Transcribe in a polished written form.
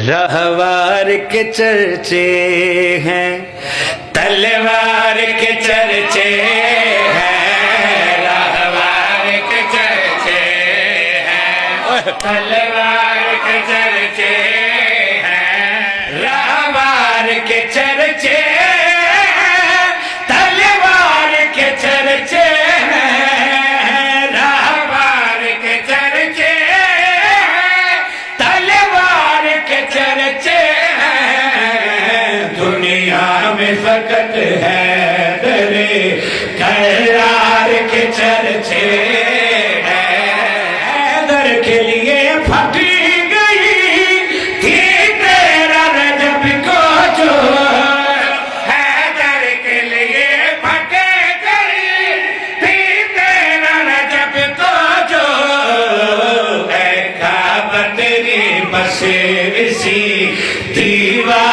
रहवार के चर्चे हैं, तलवार के चर्चे हैं, रहवार के चर्चे हैं, तलवार के चर्चे हैं, रहवार के चर्चे हैं, तलवार के चर्चे हैं, रहवार के चर्चे हैं, तलवार के चर्चे हैं। दुनिया में फकत है दरे करार के चर्चे हैं। दर के लिए फटी गई थी तेरा रजब को जो, हैदर के लिए फटे गई थी तेरा रजब को जो, ऐ काबा तेरी बसे इसी दीवार